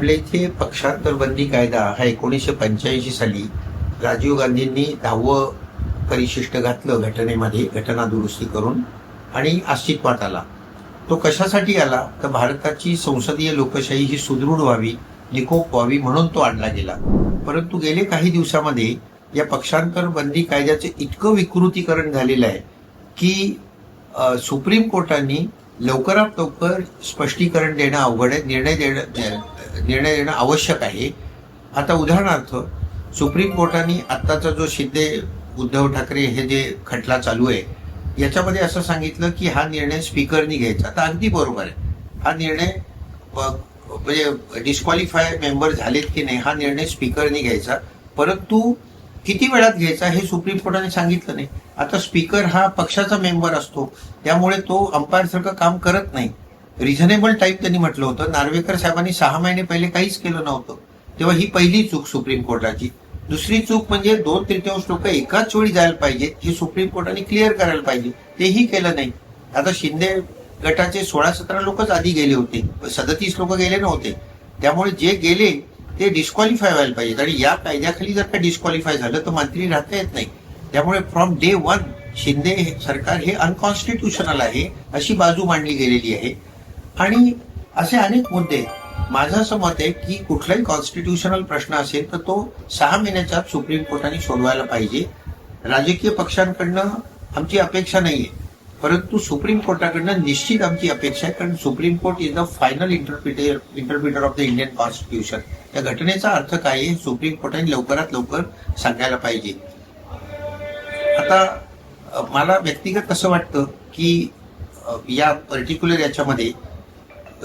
आपल्या इथे पक्षांतर बंदी कायदा हा 1985 साली राजीव गांधींनी 10वं परिशिष्ट घातलं घटनेमध्ये, घटना दुरुस्ती करून, आणि अस्तित्वात आला. तो कशासाठी आला तर भारताची संसदीय लोकशाही ही सुदृढ व्हावी, निकोप व्हावी म्हणून तो आणला गेला. परंतु गेले काही दिवसामध्ये या पक्षांतर बंदी कायद्याचे इतकं विकृतीकरण झालेलं आहे की सुप्रीम कोर्टाने लवकरात लवकर स्पष्टीकरण देणं अवघड आहे, निर्णय देणं आवश्यक आहे. आता उदाहरणार्थ सुप्रीम कोर्टाने आत्ताचा जो शिंदे उद्धव ठाकरे हे जे खटला चालू आहे याच्यामध्ये असं सांगितलं की हा निर्णय स्पीकरनी घ्यायचा. आता अगदी बरोबर आहे, हा निर्णय म्हणजे डिस्क्वालिफाय मेंबर झालेत की नाही हा निर्णय स्पीकरनी घ्यायचा, परंतु किती वेळात घ्यायचा हे सुप्रीम कोर्टाने सांगितलं नाही. आता स्पीकर हा पक्षाचा मेंबर असतो, त्यामुळे तो अंपायर सारखं काम करत नाही. रिझनेबल टाईप त्यांनी म्हटलं होतं. नार्वेकर साहेबांनी 6 महिने पहिले काहीच केलं नव्हतं, तेव्हा ही पहिली चूक सुप्रीम कोर्टाची. दुसरी चूक म्हणजे 2/3 लोक एकाच वेळी जायला पाहिजेत हे सुप्रीम कोर्टाने क्लिअर करायला पाहिजे, तेही केलं नाही. आता शिंदे गटाचे 16-17 लोकच आधी गेले होते, 37 लोक गेले नव्हते. त्यामुळे जे गेले ते डिस्क्वालिफाय व्हायला पाहिजेत, आणि या कायद्याखाली जर का डिस्क्वालिफाय झालं तर मंत्री राहता येत नाही. त्यामुळे फ्रॉम डे 1 शिंदे सरकार हे अनकॉन्स्टिट्युशनल आहे अशी बाजू मांडली गेलेली आहे. आणि असे अनेक मुद्दे. माझं असं मत आहे की कुठलाही कॉन्स्टिट्युशनल प्रश्न असेल तर तो 6 महिन्याच्या आत सुप्रीम कोर्टाने सोडवायला पाहिजे. राजकीय पक्षांकडनं आमची अपेक्षा नाहीये, परंतु सुप्रीम कोर्टाकडनं निश्चित आमची अपेक्षा आहे, कारण supreme court is the final interpreter of the Indian constitution. या घटनेचा अर्थ काय आहे सुप्रीम कोर्टाने लवकरात लवकर सांगायला पाहिजे. आता मला व्यक्तिगत असं वाटतं की या पर्टिक्युलर याच्यामध्ये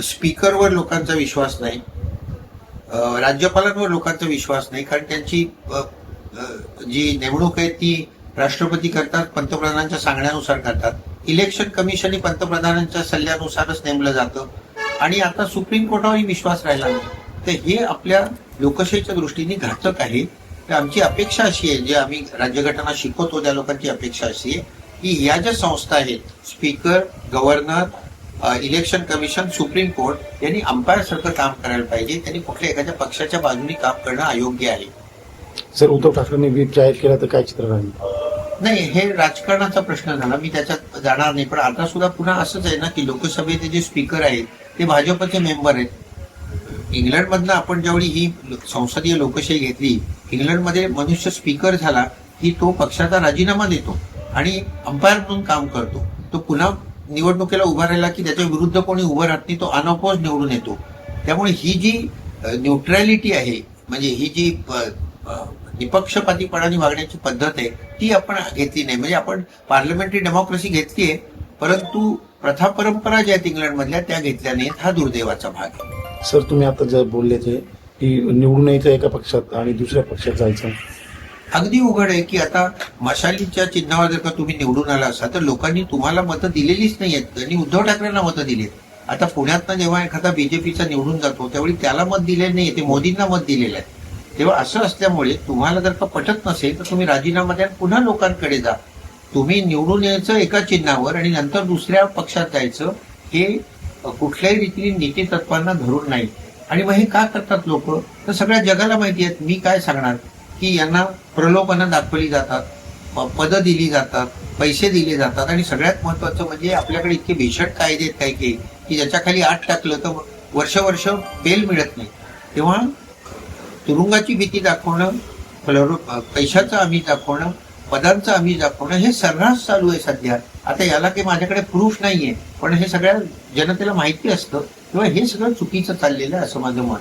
स्पीकरवर लोकांचा विश्वास नाही, राज्यपालांवर लोकांचा विश्वास नाही, कारण त्यांची जी नेमणूक आहे ती राष्ट्रपती करतात, पंतप्रधानांच्या सांगण्यानुसार करतात. इलेक्शन कमिशन ही पंतप्रधानांच्या सल्ल्यानुसारच नेमलं जातं, आणि आता सुप्रीम कोर्टावरही विश्वास राहिला नाही. तर हे आपल्या लोकशाहीच्या दृष्टीने घातक आहे. तर आमची अपेक्षा अशी आहे, जे आम्ही राज्यघटना शिकवतो त्या लोकांची अपेक्षा अशी आहे की या ज्या संस्था आहेत, speaker, governor, election commission, supreme court, यांनी अंपायर सारखं काम करायला पाहिजे. त्यांनी कुठल्या एखाद्या पक्षाच्या बाजूने काम करणं अयोग्य आहे. सर, उद्धव ठाकरेंनी व्हीप जाहीर केला तर काय चित्र राहील? नाही, हे राजकारणाचा प्रश्न झाला, मी त्याच्यात जाणार नाही. पण आता सुद्धा पुन्हा असंच आहे ना की लोकसभेचे जे स्पीकर आहेत ते भाजपचे मेंबर आहेत. इंग्लंडमधनं आपण ज्यावेळी ही संसदीय लोकशाही घेतली, इंग्लंडमध्ये मनुष्य स्पीकर झाला की तो पक्षाचा राजीनामा देतो आणि अंपायर म्हणून काम करतो. तो पुन्हा निवडणुकीला उभा राहिला की त्याच्या विरुद्ध कोणी उभं राहत नाही, तो अनअपोज निवडून येतो. त्यामुळे ही जी न्यूट्रॅलिटी आहे, म्हणजे ही जी निपक्षपातीपणाने वागण्याची पद्धत आहे ती आपण घेतली नाही. म्हणजे आपण पार्लमेंटरी डेमोक्रेसी घेतली आहे, परंतु प्रथा परंपरा ज्या आहेत इंग्लंडमधल्या त्या घेतल्या नाहीत. हा दुर्दैवाचा भाग आहे. सर, तुम्ही आता जे बोलले ते की निवडून यायचं एका पक्षात आणि दुसऱ्या पक्षात जायचं, अगदी उघड आहे की आता मशालीच्या चिन्हावर जर का तुम्ही निवडून आला असा तर लोकांनी तुम्हाला मतं दिलेलीच नाहीयेत. त्यांनी उद्धव ठाकरेंना मतं दिलीत. आता पुण्यातनं जेव्हा एखादा बीजेपीचा निवडून जातो त्यावेळी त्याला मत दिलेलं नाही, ते मोदींना मत दिलेलं आहे. तेव्हा असं असल्यामुळे तुम्हाला जर का पटत नसेल तर तुम्ही राजीनामा द्या, पुन्हा लोकांकडे जा. तुम्ही निवडून यायचं एका चिन्हावर आणि नंतर दुसऱ्या पक्षात जायचं, हे कुठल्याही रीतीने नीती तत्वांना धरून नाही. आणि मग हे का करतात लोक तर सगळ्या जगाला माहिती आहेत. मी काय सांगणार की यांना प्रलोभनं दाखवली जातात, पदं दिली जातात, पैसे दिले जातात, आणि सगळ्यात महत्वाचं म्हणजे आपल्याकडे इतके भीषण कायदे आहेत काही की ज्याच्या खाली 8 टाकलं तर वर्ष बेल मिळत नाही. तेव्हा तुरुंगाची भीती दाखवणं, पैशाचं आम्ही दाखवणं, पदांचं आम्ही दाखवणं हे सर्रास चालू आहे सध्या. आता याला काही माझ्याकडे प्रूफ नाहीये, पण हे सगळ्या जनतेला माहिती असतं. तेव्हा हे सगळं चुकीचं चाललेलं आहे असं माझं मत.